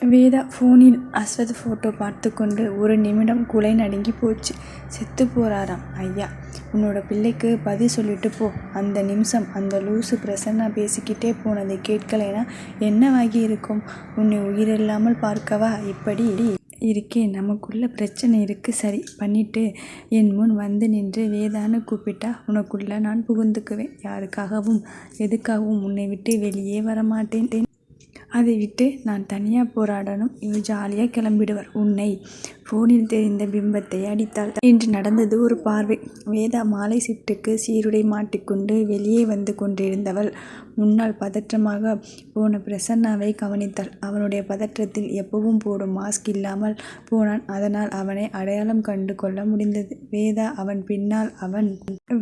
வேதா ஃபோனில் அஸ்வத் ஃபோட்டோ பார்த்து கொண்டு ஒரு நிமிடம் குலை நடுங்கி போச்சு. செத்து போறாராம் ஐயா. உன்னோட பிள்ளைக்கு பதில் சொல்லிட்டு போ. அந்த நிமிஷம் அந்த லூசு பிரசன்னா பேசிக்கிட்டே போனதை கேட்கலைன்னா என்னவாகி இருக்கும்? உன்னை உயிரில்லாமல் பார்க்கவா இப்படி இருக்கேன். நமக்குள்ள பிரச்சனை இருக்கு, சரி பண்ணிட்டு என் முன் வந்து நின்று வேதான்னு கூப்பிட்டா உனக்குள்ள நான் புகுந்துக்குவேன். யாருக்காகவும் எதுக்காகவும் உன்னை விட்டு வெளியே வரமாட்டேன். அதை விட்டு நான் தனியாக போராடணும். இவர் ஜாலியாக கிளம்பிடுவார். உன்னை ஃபோனில் தெரிந்த பிம்பத்தை அடித்தாள். இன்று நடந்தது ஒரு பார்வை. வேதா மாலை ஷிப்டுக்கு சீருடை மாட்டிக்கொண்டு வெளியே வந்து கொண்டிருந்தவள் முன்னால் பதற்றமாக போன பிரசன்னாவை கவனித்தாள். அவனுடைய பதற்றத்தில் எப்பவும் போடும் மாஸ்க் இல்லாமல் போனான். அதனால் அவனை அடையாளம் கண்டு கொள்ள முடிந்தது. வேதா அவன் பின்னால் அவன்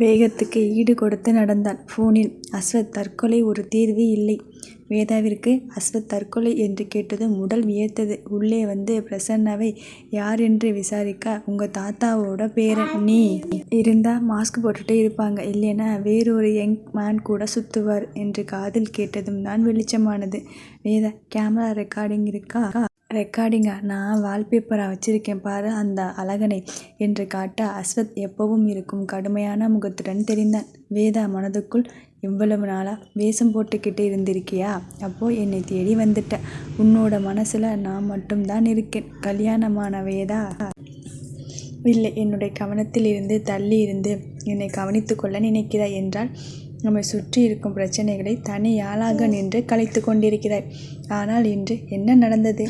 வேகத்துக்கு ஈடு கொடுத்து நடந்தான். ஃபோனில் அஸ்வத் தற்கொலை ஒரு தீர்வு இல்லை. வேதாவிற்கு அஸ்வத் தற்கொலை என்று கேட்டதும் உடல் வியர்த்தது. உள்ளே வந்து பிரசன்னாவை யார் என்று விசாரிக்க, உங்கள் தாத்தாவோட பேரன். நீ இருந்தா மாஸ்க் போட்டுட்டே இருப்பாங்க, இல்லைன்னா வேறொரு யங் மேன் கூட சுற்றுவார் என்று காதில் கேட்டதும் தான் வெளிச்சமானது. வேதா, கேமரா ரெக்கார்டிங் இருக்கா? ரெக்கார்டிங்கா? நான் வால்பேப்பராக வச்சிருக்கேன் பாரு அந்த அழகனை என்று காட்ட அஸ்வத் எப்பவும் இருக்கும் கடுமையான முகத்துடன் தெரிந்தான். வேதா மனதுக்குள், இவ்வளவு நாளா வேஷம் போட்டுக்கிட்டு இருந்திருக்கியா? அப்போ என்னை தேடி வந்துட்ட. உன்னோட மனசுல நான் மட்டும்தான் இருக்கேன். கல்யாணமான வேதா இல்லை. என்னுடைய கவனத்தில் இருந்து தள்ளி இருந்து என்னை கவனித்து கொள்ள நினைக்கிறாய் என்றால் நம்மை சுற்றி இருக்கும் பிரச்சனைகளை தனியாளாக நின்று கலைத்து கொண்டிருக்கிறாய். ஆனால் இன்று என்ன நடந்தது?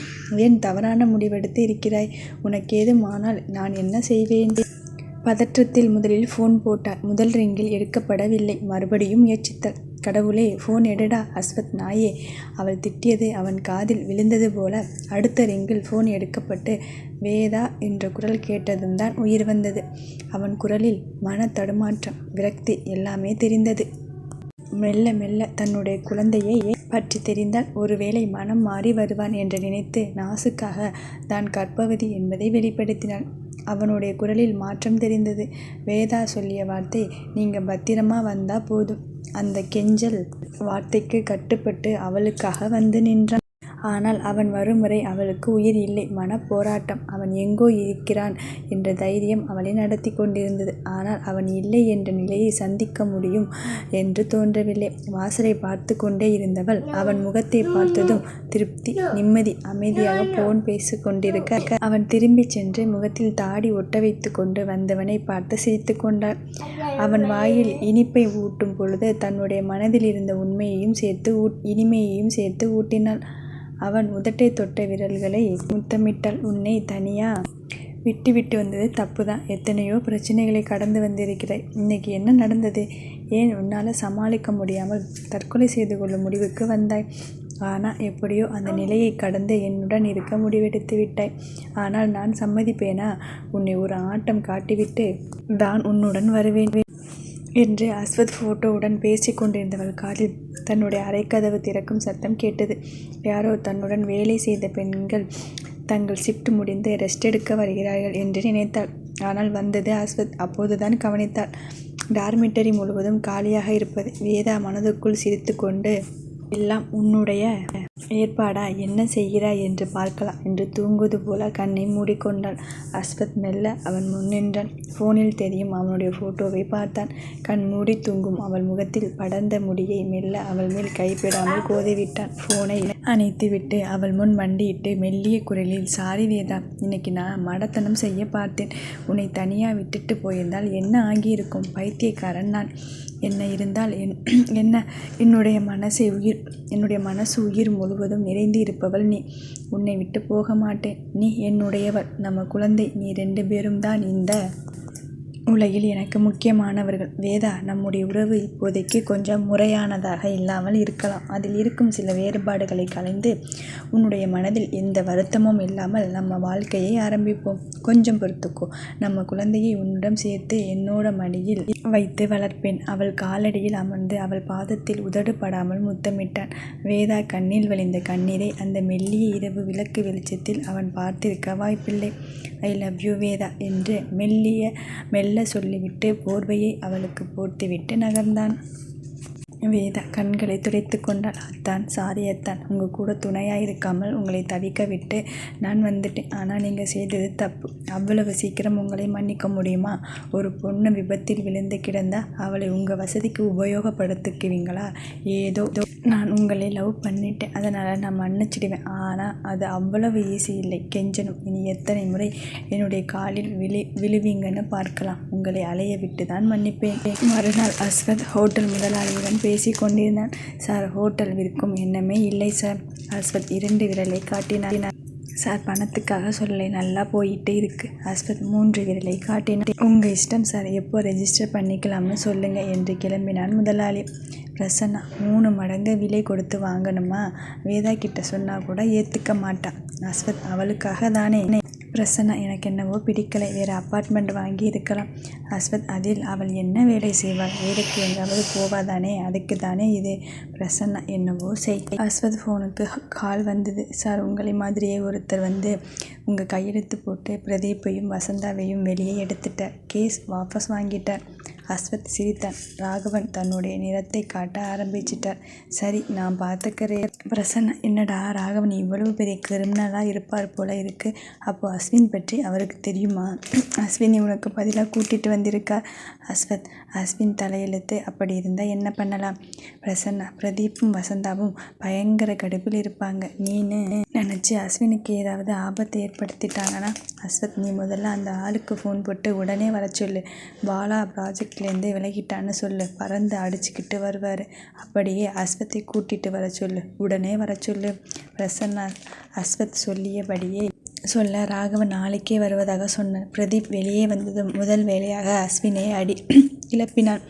ஏன் தவறான முடிவெடுத்து இருக்கிறாய்? உனக்கேதும் ஆனால் நான் என்ன செய்வேன்? பதற்றத்தில் முதலில் ஃபோன் போட்டார். முதல் ரிங்கில் எடுக்கப்படவில்லை. மறுபடியும் முயற்சித்தாள். கடவுளே, ஃபோன் எடுடா அஸ்வத் நாயே. அவள் திட்டியது அவன் காதில் விழுந்தது போல. அடுத்த ரிங்கில் ஃபோன் எடுக்கப்பட்டு வேதா என்ற குரல் கேட்டதும் தான் உயிர் வந்தது. அவன் குரலில் மன தடுமாற்றம், விரக்தி எல்லாமே தெரிந்தது. மெல்ல மெல்ல தன்னுடைய குழந்தையை பற்றி தெரிந்தால் ஒருவேளை மனம் மாறி வருவான் என்று நினைத்து நாசுக்காக தான் கர்ப்பவதி என்பதை வெளிப்படுத்தினாள். அவனுடைய குரலில் மாற்றம் தெரிந்தது. வேதா சொல்லிய வார்த்தை, நீங்க பத்திரமா வந்தா போதும். அந்த கெஞ்சல் வார்த்தைக்கு கட்டுப்பட்டு அவளுக்காக வந்து நின்றான். ஆனால் அவன் வரும் வரை அவளுக்கு உயிர் இல்லை. மனப்போராட்டம். அவன் எங்கோ இருக்கிறான் என்ற தைரியம் அவளை நடத்தி கொண்டிருந்தது. ஆனால் அவன் இல்லை என்ற நிலையை சந்திக்க முடியும் என்று தோன்றவில்லை. வாசலை பார்த்து கொண்டே இருந்தவள் அவன் முகத்தை பார்த்ததும் திருப்தி, நிம்மதி. அமைதியாக போன் பேசி கொண்டிருக்க அவன் திரும்பி சென்று முகத்தில் தாடி ஒட்ட வைத்து கொண்டு வந்தவனை பார்த்து சிரித்து கொண்டாள். அவன் வாயில் இனிப்பை ஊட்டும் பொழுது தன்னுடைய மனதில் இருந்த உண்மையையும் சேர்த்து இனிமையையும் சேர்த்து ஊட்டினாள். அவன் உதட்டை தொட்ட விரல்களை முத்தமிட்டாள். உன்னை தனியா விட்டு வந்தது தப்பு தான். எத்தனையோ பிரச்சனைகளை கடந்து வந்திருக்கிறாய். இன்னைக்கு என்ன நடந்தது? ஏன் உன்னால் சமாளிக்க முடியாமல் தற்கொலை செய்து கொள்ளும் முடிவுக்கு வந்தாய்? ஆனால் எப்படியோ அந்த நிலையை கடந்து என்னுடன் இருக்க முடிவெடுத்து விட்டாய். ஆனால் நான் சம்மதிப்பேனா? உன்னை ஒரு ஆட்டம் காட்டிவிட்டு தான் உன்னுடன் வருவேன் என்று அஸ்வத் ஃபோட்டோவுடன் பேசி கொண்டிருந்தவள் காதில் தன்னுடைய அறைக்கதவு திறக்கும் சத்தம் கேட்டது. யாரோ தன்னுடன் வேலை செய்த பெண்கள் தங்கள் ஷிஃப்ட் முடிந்து ரெஸ்ட் எடுக்க வருகிறார்கள் என்று நினைத்தாள். ஆனால் வந்தது அஸ்வத். அப்போதுதான் கவனித்தாள், டார்மிட்டரி முழுவதும் காலியாக இருப்பது. வேதா மனதுக்குள் சிரித்து கொண்டு, எல்லாம் உன்னுடைய ஏற்பாடா? என்ன செய்கிறாய் என்று பார்க்கலாம் என்று தூங்குவது போல கண்ணை மூடிக்கொண்டாள். அஸ்வத் மெல்ல அவன் முன் நின்றான். ஃபோனில் தெரியும் அவனுடைய ஃபோட்டோவை பார்த்தான். கண் மூடி தூங்கும் அவள் முகத்தில் படர்ந்த முடியை மெல்ல அவள் மேல் கைப்பிடாமல் கோதிவிட்டான். ஃபோனை அணைத்துவிட்டு அவள் முன் மண்டியிட்டு மெல்லிய குரலில், சாரி வேதா, இன்னைக்கு நான் மடத்தனம் செய்ய பார்த்தேன். உன்னை தனியாக விட்டுட்டு போயிருந்தால் என்ன ஆகியிருக்கும்? பைத்தியக்காரன் நான். என்ன இருந்தால் என்ன? என்னுடைய மனசு உயிர் முழுவதும் நிறைந்து இருப்பவள் நீ. உன்னை விட்டு போக மாட்டேன். நீ என்னுடையவள். நம்ம குழந்தை. நீ 2 பேரும் தான் இந்த உலகில் எனக்கு முக்கியமானவர்கள். வேதா, நம்முடைய உறவு இப்போதைக்கு கொஞ்சம் முறையானதாக இல்லாமல் இருக்கலாம். அதில் இருக்கும் சில வேறுபாடுகளை கலைந்து உன்னுடைய மனதில் எந்த வருத்தமும் இல்லாமல் நம்ம வாழ்க்கையை ஆரம்பிப்போம். கொஞ்சம் பொறுத்துக்கோ. நம்ம குழந்தையை உன்னிடம் சேர்த்து என்னோட மடியில் வைத்து வளர்ப்பேன். அவள் காலடியில் அமர்ந்து அவள் பாதத்தில் உதடு படாமல் முத்தமிட்டான். வேதா கண்ணில் வழிந்த கண்ணீரை அந்த மெல்லிய இரவு விளக்கு வெளிச்சத்தில் அவன் பார்த்திருக்க வாய்ப்பில்லை. ஐ லவ் யூ வேதா என்று மெல்ல சொல்லிவிட்டு போர்வையை அவளுக்கு போர்த்துவிட்டு நகர்ந்தான். வேதா கண்களை துடைத்து கொண்டாள். அத்தான், சாரி அத்தான், உங்கள் கூட துணையாக இருக்காமல் உங்களை தவிக்க விட்டு நான் வந்துட்டேன். ஆனால் நீங்கள் செய்தது தப்பு. அவ்வளவு சீக்கிரம் உங்களை மன்னிக்க முடியுமா? ஒரு பொண்ணு விபத்தில் விழுந்து கிடந்தா அவளை உங்கள் வசதிக்கு உபயோகப்படுத்திக்குவீங்களா? ஏதோ நான் உங்களை லவ் பண்ணிட்டேன், அதனால் நான் மன்னிச்சிடுவேன். ஆனால் அது அவ்வளவு ஈஸி இல்லை. கெஞ்சணும். இனி எத்தனை முறை என்னுடைய காலில் விழுவீங்கன்னு பார்க்கலாம். உங்களை அலைய விட்டு தான் மன்னிப்பேன். மறுநாள் அஸ்வத் ஹோட்டல் முதலாளியுடன் பேசி கொண்டிருந்தான். சார், ஹோட்டல் விற்கும் எண்ணமே இல்லை சார். அஸ்வத் 2 விரலை காட்டினார். சார், பணத்துக்காக சொல்ல நல்லா போயிட்டே இருக்கு. அஸ்வத் 3 விரலை காட்டினார். உங்கள் இஷ்டம் சார், எப்போ ரெஜிஸ்டர் பண்ணிக்கலாம்னு சொல்லுங்கள் என்று கிளம்பினான் முதலாளி. பிரசன்னா 3 மடங்கு விலை கொடுத்து வாங்கணுமா? வேதா கிட்ட சொன்னால் கூட ஏற்றுக்க மாட்டான். அஸ்வத், அவளுக்காக தானே. பிரசன்னா, எனக்கு என்னவோ பிடிக்கலை, வேறு அப்பார்ட்மெண்ட் வாங்கி இருக்கலாம். அஸ்வத், அதில் அவள் என்ன வேலை செய்வாள்? வேலைக்கு எங்காவது போவாதானே, அதுக்கு தானே இது. பிரசன்னா, என்னவோ செய். அஸ்வத் ஃபோனுக்கு கால் வந்தது. சார், உங்களை மாதிரியே ஒருத்தர் வந்து உங்கள் கையெழுத்து போட்டு பிரதீப்பையும் வசந்தாவையும் வெளியே எடுத்துட்டார். கேஸ் வாபஸ் வாங்கிட்டார். அஸ்வத் சிரித்தான். ராகவன் தன்னுடைய நிறத்தை காட்ட ஆரம்பிச்சிட்டார். சரி, நான் பார்த்துக்கிறேன். பிரசன்னா, என்னடா ராகவன் இவ்வளவு பெரிய கிரிமினலாக இருப்பார் போல இருக்கு. அப்போ அஸ்வின் பற்றி அவருக்கு தெரியுமா? அஸ்வின் இவனுக்கு பதிலாக கூட்டிகிட்டு வந்திருக்கார். அஸ்வத், அஸ்வின் தலையெழுத்து. அப்படி இருந்தால் என்ன பண்ணலாம்? பிரசன்னா, பிரதீப்பும் வசந்தாவும் பயங்கர கடுப்பில் இருப்பாங்க. நீனு நினச்சி அஸ்வினுக்கு ஏதாவது ஆபத்தை ஏற்படுத்திட்டாங்கன்னா? அஸ்வத், நீ முதல்ல அந்த ஆளுக்கு ஃபோன் போட்டு உடனே வர சொல்லு. பாலா ப்ராஜெக்ட்லேருந்து விலகிட்டான்னு சொல்லு. பறந்து அடிச்சுக்கிட்டு வருவார். அப்படியே அஸ்வத்தை கூட்டிகிட்டு வர சொல்லு. உடனே வர சொல்லு. பிரசன்னா அஸ்வத் சொல்லியபடியே சொல்ல ராகவன் நாளைக்கே வருவதாக சொன்னார். பிரதீப் வெளியே வந்தது முதல் வேலையாக அஸ்வினை கிளப்பினான்.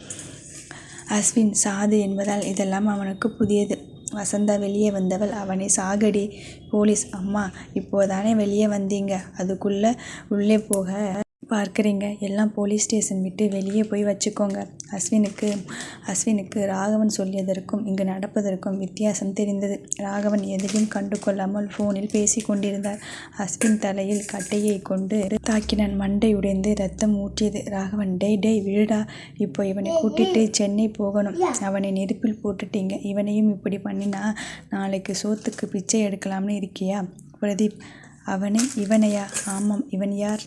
அஸ்வின் சாது என்பதால் இதெல்லாம் அவனுக்கு புதியது. வசந்தா வெளியே வந்தவள் அவனை சாகடி போலீஸ். அம்மா, இப்போதானே வெளியே வந்தீங்க, அதுக்குள்ளே உள்ளே போக பார்க்குறீங்க? எல்லாம் போலீஸ் ஸ்டேஷன் விட்டு வெளியே போய் வச்சுக்கோங்க. அஸ்வினுக்கு ராகவன் சொல்லியதற்கும் இங்கு நடப்பதற்கும் வித்தியாசம் தெரிந்தது. ராகவன் எதையும் கண்டு கொள்ளாமல் ஃபோனில் பேசி கொண்டிருந்தார். அஸ்வின் தலையில் கட்டையை கொண்டு தாக்கினான். மண்டை உடைந்து ரத்தம் ஊற்றியது. ராகவன், டேய் விழுடா, இப்போ இவனை கூட்டிட்டு சென்னை போகணும். அவனை நெருப்பில் போட்டுட்டீங்க, இவனையும் இப்படி பண்ணினா நாளைக்கு சோத்துக்கு பிச்சை எடுக்கலாம்னு இருக்கியா? பிரதீப், இவனையா? ஆமாம், இவன் யார்?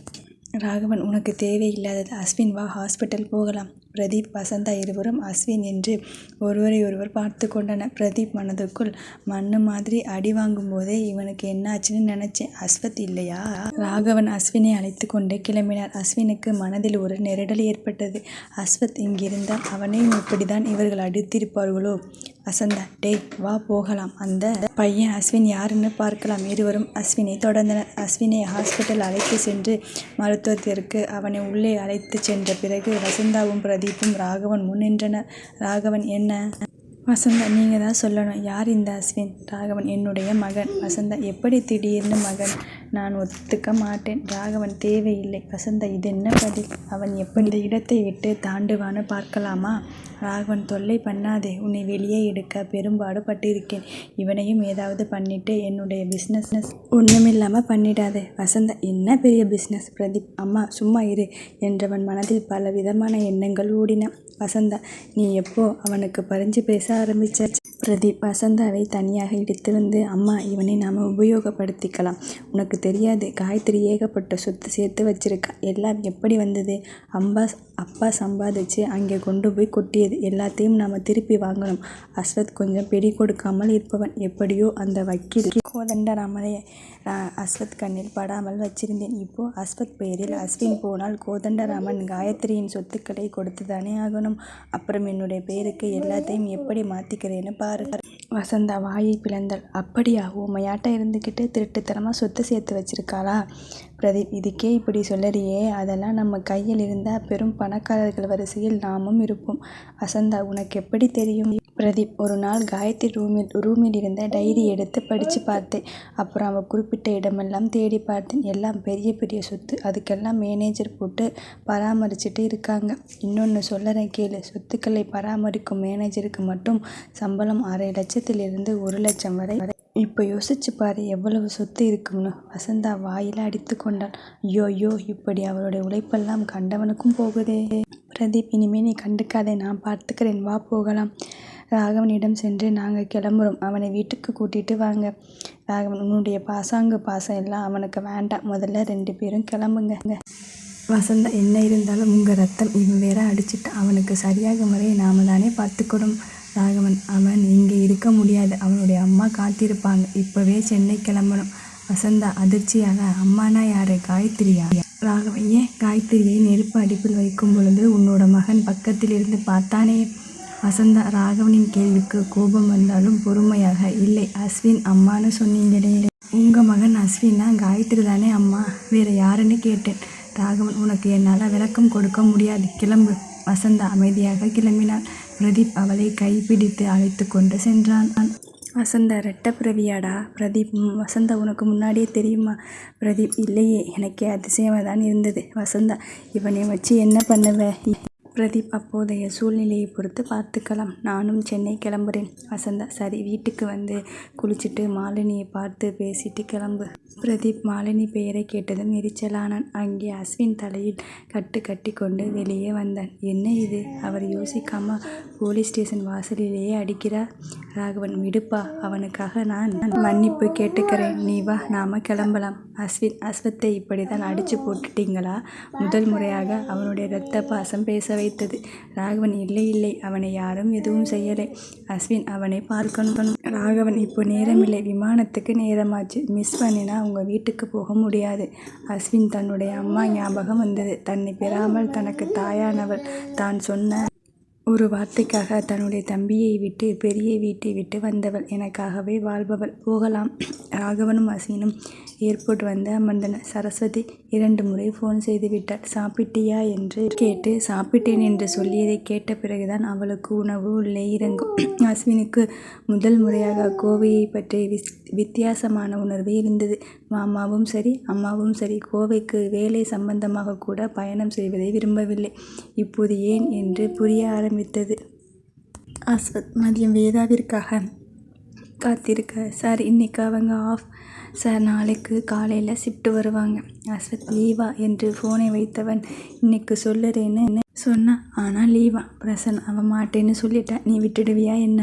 ராகவன், உனக்கு தேவையில்லாதது. அஸ்வின், வா, ஹாஸ்பிட்டல் போகலாம். பிரதீப், வசந்தா இருவரும் அஸ்வின் என்று ஒருவரை ஒருவர் பார்த்து கொண்டனர். பிரதீப் மனதுக்குள் மண்ணு மாதிரி அடி வாங்கும் போதே இவனுக்கு என்னாச்சுன்னு நினைச்சேன். அஸ்வத் இல்லையா? ராகவன் அஸ்வினை அழைத்து கொண்டு கிளம்பினார். அஸ்வினுக்கு மனதில் ஒரு நெருடல் ஏற்பட்டது. அஸ்வத் இங்கிருந்தால் அவனையும் இப்படிதான் இவர்கள் அடித்திருப்பார்களோ? வசந்தா, டேய் வா போகலாம். அந்த பையன் அஸ்வின் யாருன்னு பார்க்கலாம். இருவரும் அஸ்வினை தொடர்ந்தனர். அஸ்வினை ஹாஸ்பிட்டல் அழைத்து சென்று மருத்துவத்திற்கு அவனை உள்ளே அழைத்து சென்ற பிறகு வசந்தாவும் பிரதீப்பும் ராகவன் முன் நின்றனர். ராகவன், என்ன? வசந்தா, நீங்கள் தான் சொல்லணும். யார் இந்த அஸ்வின்? ராகவன், என்னுடைய மகன். வசந்தா, எப்படி திடீர்னு மகன்? நான் ஒத்துக்க மாட்டேன். ராகவன், தேவையில்லை. வசந்தா, இது என்ன பதில்? அவன் எப்படி இந்த இடத்தை விட்டு தாண்டுவான்னு பார்க்கலாமா? ராகவன், தொல்லை பண்ணாதே, உன்னை வெளியே எடுக்க பெரும்பாடு பட்டிருக்கேன். இவனையும் ஏதாவது பண்ணிட்டு என்னுடைய பிஸ்னஸ் ஒன்றுமில்லாமல் பண்ணிடாதே. வசந்தா, என்ன பெரிய பிஸ்னஸ்? பிரதீப், அம்மா சும்மா இரு என்றவன் மனதில் பல விதமான எண்ணங்கள் ஓடின. வசந்தா, நீ எப்போ அவனுக்கு பறிஞ்சு பேச ஆரம்பிச்ச? பிரதீப் வசந்தாவை தனியாக இழுத்து வந்து, அம்மா, இவனை நாம் உபயோகப்படுத்திக்கலாம். உனக்கு தெரியாது, காயத்ரி ஏகப்பட்ட சொத்து சேர்த்து வச்சிருக்கா. எல்லாம் எப்படி வந்தது? அப்பா சம்பாதிச்சு அங்கே கொண்டு போய் கொட்டியது. எல்லாத்தையும் நாம் திருப்பி வாங்கணும். அஸ்வத் கொஞ்சம் பிடி கொடுக்காமல் இருப்பவன். எப்படியோ அந்த வக்கீல் கோதண்டராமனை அஸ்வத் கண்ணில் படாமல் வச்சிருந்தேன். இப்போ அஸ்வத் பெயரில் அஸ்வின் போனால் கோதண்டராமன் காயத்ரியின் சொத்துக்களை கொடுத்துதானே ஆகணும். அப்புறம் என்னுடைய பெயருக்கு எல்லாத்தையும் எப்படி மாற்றிக்கிறேன்னு பாரு. வசந்தா வாயை பிளந்தாள். அப்படியா? ஊமையாட்டம் இருந்துக்கிட்டு திருட்டுத்தனமாக சொத்து சேர்த்து வச்சிருக்காளா? பிரதீப், இதுக்கே இப்படி சொல்லறியே, அதெல்லாம் நம்ம கையில் இருந்தால் பெரும் பணக்காரர்கள் வரிசையில் நாமும் இருப்போம். வசந்தா, உனக்கு எப்படி தெரியும்? பிரதீப், ஒரு நாள் காயத்ரி ரூமில் இருந்த டைரி எடுத்து படித்து பார்த்தேன். அப்புறம் அவள் குறிப்பிட்ட இடமெல்லாம் தேடி பார்த்தேன். எல்லாம் பெரிய பெரிய சொத்து. அதுக்கெல்லாம் மேனேஜர் போட்டு பராமரிச்சுட்டு இருக்காங்க. இன்னொன்று சொல்லுறேன் கேளு. சொத்துக்களை பராமரிக்கும் மேனேஜருக்கு மட்டும் சம்பளம் 1.5 லட்சத்திலிருந்து 1 லட்சம் வரை. இப்போ யோசிச்சு பாரு, எவ்வளவு சொத்து இருக்கும்னு. வசந்தா வாயில அடித்து கொண்டாள். ஐயோ, இப்படி அவளுடைய உழைப்பெல்லாம் கண்டவனுக்கும் போகுதே. பிரதீப், இனிமே நீ கண்டுக்காதே, நான் பார்த்துக்கிறேன், வா போகலாம். ராகவனிடம் சென்று நாங்கள் கிளம்புறோம், அவனை வீட்டுக்கு கூட்டிட்டு வாங்க. ராகவன், உன்னுடைய பாசாங்கு பாசம் எல்லாம் அவனுக்கு வேண்டாம், முதல்ல 2 பேரும் கிளம்புங்க. வசந்தா, என்ன இருந்தாலும் உங்கள் ரத்தம், இவன் வேற அடிச்சிட்டு அவனுக்கு சரியாகும் வரை நாம தானே பார்த்துக்கணும். ராகவன், அவன் இங்கே இருக்க முடியாது, அவனுடைய அம்மா காத்திருப்பாங்க, இப்போவே சென்னை கிளம்பணும். வசந்தா அதிர்ச்சியாக, அம்மானா யாரு, காயத்ரியா? ராகவன், ஏன் காயத்ரியை நெருப்பு அடுப்பில் வைக்கும் பொழுது உன்னோட மகன் பக்கத்தில் இருந்து பார்த்தானே? வசந்தா ராகவனின் கேள்விக்கு கோபம் வந்தாலும் பொறுமையாக, இல்லை, அஸ்வின் அம்மானு சொன்னீங்களே, உங்கள் மகன் அஸ்வினா? காயத்ரி தானே அம்மா, வேறு யாருன்னு கேட்டேன். ராகவன், உனக்கு என்னால் விளக்கம் கொடுக்க முடியாது, கிளம்பு. வசந்தா அமைதியாக கிளம்பினாள். பிரதீப் அவளை கைப்பிடித்து அழைத்து கொண்டு சென்றான். வசந்தா, ரெட்டப்பிறவியாடா பிரதீப்? வசந்தா, உனக்கு முன்னாடியே தெரியுமா? பிரதீப், இல்லையே, எனக்கே அதிசயமாக தான் இருந்தது. வசந்தா, இவனை வச்சு என்ன பண்ணுவ? பிரதீப், அப்போதைய சூழ்நிலையை பொறுத்து பார்த்துக்கலாம், நானும் சென்னை கிளம்புறேன். வசந்தா, சரி, வீட்டுக்கு வந்து குளிச்சுட்டு மாலினியை பார்த்து பேசிட்டு கிளம்பு. பிரதீப் மாலினி பெயரை கேட்டதும் எரிச்சலானான். அங்கே அஸ்வின் தலையில் கட்டி கொண்டு வெளியே வந்தான். என்ன இது, அவர் யோசிக்காம போலீஸ் ஸ்டேஷன் வாசலிலேயே அடிக்கிறார். ராகவன், விடுப்பா, அவனுக்காக நான் மன்னிப்பு கேட்டுக்கிறேன், நீ வா, நாம கிளம்பலாம். அஸ்வின், அஸ்வத்தை இப்படி தான் அடிச்சு போட்டுட்டீங்களா? முதல் முறையாக அவனுடைய இரத்த பாசம் பேச வைத்தது. ராகவன், இல்லை, அவனை யாரும் எதுவும் செய்யலை. அஸ்வின், அவனை பார்க்கணும். ராகவன், இப்போ நேரமில்லை, விமானத்துக்கு நேரமாச்சு, மிஸ் பண்ணினா உங்கள் வீட்டுக்கு போக முடியாது. அஸ்வின் தன்னுடைய அம்மா ஞாபகம் வந்தது. தன்னை பெறாமல் தனக்கு தாயானவள் தான் சொன்ன ஒரு வார்த்தைக்காக தன்னுடைய தம்பியை விட்டு பெரிய வீட்டை விட்டு வந்தவள், எனக்காகவே வாழ்பவள், போகலாம். ராகவனும் அஸ்வினும் ஏர்போர்ட் வந்து அமர்ந்தனர். சரஸ்வதி 2 முறை ஃபோன் செய்து விட்டாள். சாப்பிட்டியா என்று கேட்டு சாப்பிட்டேன் என்று சொல்லியதை கேட்ட பிறகுதான் அவளுக்கு உணவு உள்ளே இறங்கும். அஸ்வினுக்கு முதல் முறையாக கோவையை பற்றி வித்தியாசமான உணர்வு இருந்தது. மாமாவும் சரி அம்மாவும் சரி கோவைக்கு வேலை சம்பந்தமாக கூட பயணம் செய்வதை விரும்பவில்லை. இப்போது ஏன் என்று புரிய ஆரம்பித்தது. அஸ்வத் மதியம் வேதாவிற்காக காத்திருக்க, சார் இன்னைக்கு அவங்க ஆஃப் சார், நாளைக்கு காலையில் ஷிஃப்ட் வருவாங்க. அஸ்வத், லீவா என்று ஃபோனை வைத்தவன், இன்னைக்கு சொல்லுறேன்னு சொன்னான், ஆனால் லீவா? பிரசன், அவன் மாட்டேன்னு சொல்லிட்டேன், நீ விட்டுடுவியா என்ன?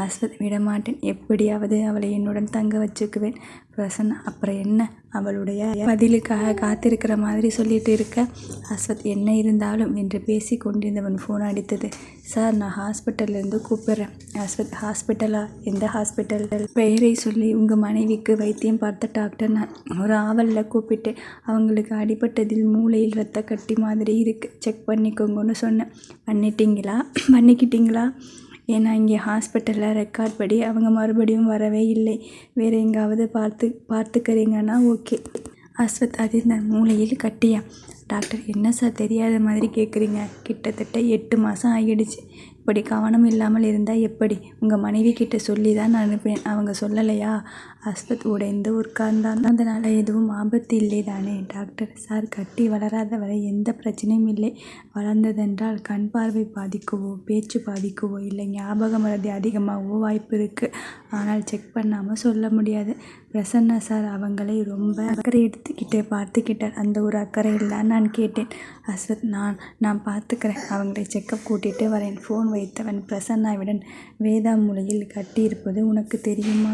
அஸ்வத், விடமாட்டேன், எப்படியாவது அவளை என்னுடன் தங்க வச்சுக்குவேன். பிரசன்னா, அப்புறம் என்ன? அவளுடைய பதிலுக்காக காத்திருக்கிற மாதிரி சொல்லிட்டு இருக்க. அஸ்வத், என்ன இருந்தாலும் என்று பேசி கொண்டிருந்தவன் ஃபோன் அடித்தது. சார், நான் ஹாஸ்பிட்டல்லேருந்து கூப்பிட்றேன். அஸ்வத், ஹாஸ்பிட்டலா? எந்த ஹாஸ்பிட்டல்? பெயரை சொல்லி உங்கள் மனைவிக்கு வைத்தியம் பார்த்த டாக்டர் நான். ஒரு ஆவலில் கூப்பிட்டு, அவங்களுக்கு அடிபட்டதில் மூளையில் ரத்த கட்டி மாதிரி இருக்குது, செக் பண்ணிக்கோங்கன்னு சொன்னேன். பண்ணிக்கிட்டீங்களா? ஏன்னா இங்கே ஹாஸ்பிட்டலில் ரெக்கார்ட் படி அவங்க மறுபடியும் வரவே இல்லை. வேறு எங்காவது பார்த்துக்கிறீங்கன்னா ஓகே. அஸ்வத் அதிர்ந்தார். மூளையில் கட்டியா? டாக்டர், என்ன சார் தெரியாத மாதிரி கேட்குறீங்க? கிட்டத்தட்ட 8 மாதம் ஆகிடுச்சு. இப்படி கவனம் இல்லாமல் இருந்தால் எப்படி? உங்கள் மனைவி கிட்ட சொல்லி தான் நான் அனுப்பினேன், அவங்க சொல்லலையா? அஸ்வத் உடைந்து உட்கார்ந்தான். அதனால் எதுவும் ஆபத்து இல்லை தானே? டாக்டர், சார், கட்டி வளராத வரை எந்த பிரச்சனையும் இல்லை. வளர்ந்ததென்றால் கண் பார்வை பாதிக்கவோ பேச்சு பாதிக்கவோ இல்லை ஞாபக மறதி அதிகமாகவோ வாய்ப்பு இருக்குது. ஆனால் செக் பண்ணாமல் சொல்ல முடியாது. பிரசன்னா சார் அவங்களை ரொம்ப அக்கறை எடுத்துக்கிட்டு பார்த்துக்கிட்டார். அந்த ஒரு அக்கறையில் தான் நான் கேட்டேன். அஸ்வத், நான் பார்த்துக்கிறேன், அவங்களை செக்கப் கூட்டிகிட்டு வரேன். ஃபோன் வைத்தவன் பிரசன்னாவிடன், வேதா மூலையில் கட்டியிருப்பது உனக்கு தெரியுமா?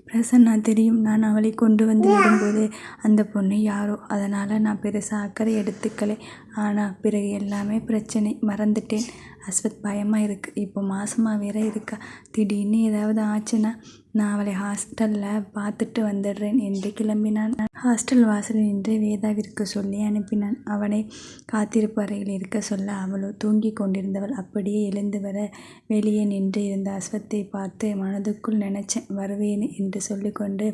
பிரசன்னா, தெரியும், நான் அவளை கொண்டு வந்து விடும்போது அந்த பொண்ணு யாரோ, அதனால் நான் பெருசாக அக்கறை எடுத்துக்கலை. ஆனால் பிறகு எல்லாமே பிரச்சனை, மறந்துட்டேன். அஸ்வத், பயமாக இருக்குது, இப்போ மாசமாக வேற இருக்கா, திடீர்னு ஏதாவது ஆச்சுன்னா நான் அவளை ஹாஸ்டலில் பார்த்துட்டு வந்துடுறேன் என்று கிளம்பினான். ஹாஸ்டல் வாசலில் நின்று வேதாவிற்கு சொல்லி அனுப்பினான். அவனை காத்திருப்பு அறையில் இருக்க சொல்ல அவளோ தூங்கி கொண்டிருந்தவள் அப்படியே எழுந்து வர வெளியே நின்று இருந்த அஸ்வத்தை பார்த்து மனதுக்குள் நினைச்சேன் வருவேன்னு என்று சொல்லிக்கொண்டு,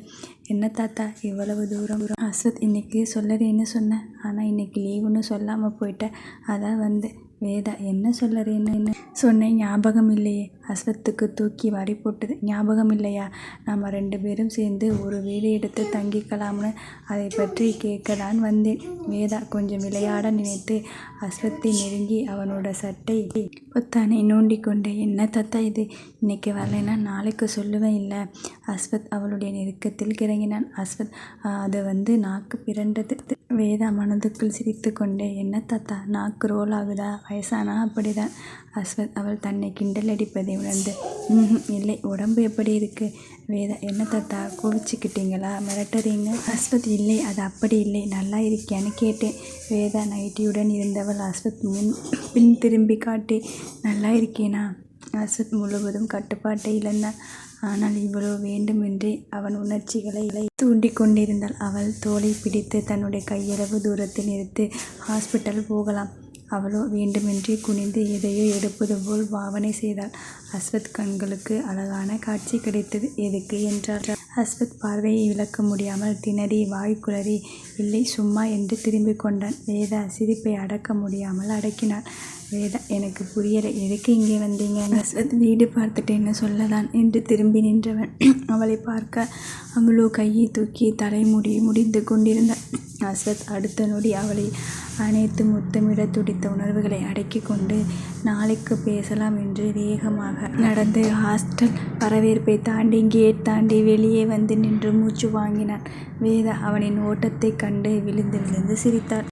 என்ன தாத்தா இவ்வளவு தூரம்? அஸ்வத், இன்னைக்கு சொல்லறேன்னு சொன்னேன், ஆனால் இன்னைக்கு லீவுன்னு சொல்லாமல் போயிட்டேன், அதான் வந்து. வேதா, என்ன சொல்லறேன்னு சொன்னேன், ஞாபகம் இல்லையே? அஸ்வத்துக்கு தூக்கி வாரி போட்டது. ஞாபகம் இல்லையா? நாம் 2 பேரும் சேர்ந்து ஒரு வீடு எடுத்து தங்கிக்கலாம்னு அதை பற்றி கேட்க தான் வந்தேன். வேதா கொஞ்சம் விளையாட நினைத்து அஸ்வத்தை நெருங்கி அவனோட சட்டை பொத்தானை நோண்டி கொண்டு, என்ன தாத்தா இது, இன்னைக்கு வரலைன்னா நாளைக்கு சொல்லுவேன் இல்லை? அஸ்வத் அவளுடைய நெருக்கத்தில் கிறங்கினான். அஸ்வத் அது நாக்கு பிறண்டது. வேதா மனதுக்குள் சிரித்து கொண்டே, என்ன தாத்தா நாக்கு ரோல் ஆகுதா, வயசானா அப்படிதான். அஸ்வத் அவள் தன்னை கிண்டல் அடிப்பதை உணர்ந்து, இல்லை, உடம்பு எப்படி இருக்கு? வேதா, என்ன தாத்தா கோவிச்சுக்கிட்டீங்களா, மிரட்டுறீங்க? அஸ்வத், இல்லை, அது அப்படி இல்லை, நல்லா இருக்கியான்னு கேட்டேன். வேதா நைட்டியுடன் இருந்தவள் அஸ்வத் பின் திரும்பி காட்டி, நல்லா இருக்கேனா? அஸ்வத் முழுவதும் கட்டுப்பாட்டை இழந்தான். ஆனால் இவளோ வேண்டுமென்றே அவன் உணர்ச்சிகளை தூண்டிக் கொண்டிருந்தாள். அவள் தோளை பிடித்து தன்னுடைய கையளவு தூரத்தில் நிறுத்தி, ஹாஸ்பிட்டல் போகலாம். அவளோ வேண்டுமென்றே குனிந்து எதையோ எடுப்பது போல் பாவனை செய்தாள். அஸ்வத் கண்களுக்கு அழகான காட்சி கிடைத்தது. எதுக்கு என்றாள். அஸ்வத் பார்வையை விளக்க முடியாமல் திணறி வாய் குளறி, இல்லை சும்மா என்று திரும்பிக் கொண்டான். வேதா சிரிப்பை அடக்க முடியாமல் அடக்கினாள். வேதா, எனக்கு புரியலை, எதுக்கு இங்கே வந்தீங்க? அஸ்வத், வீடு பார்த்துட்டேன்னு சொல்லதான் என்று திரும்பி நின்றவன் அவளை பார்க்க அவளோ கையை தூக்கி தலைமுடி முடிந்து கொண்டிருந்தாள். அஸ்வத் அடுத்த நொடி அவளை அனைத்து முத்தமிட துடித்த உணர்வுகளை அடக்கி கொண்டு, நாளைக்கு பேசலாம் என்று வேகமாக நடந்து ஹாஸ்டல் வரவேற்பை தாண்டி கேட் தாண்டி வெளியே வந்து நின்று மூச்சு வாங்கினான். வேதா அவனின் ஓட்டத்தை கண்டு விழுந்து விழுந்து சிரித்தாள்.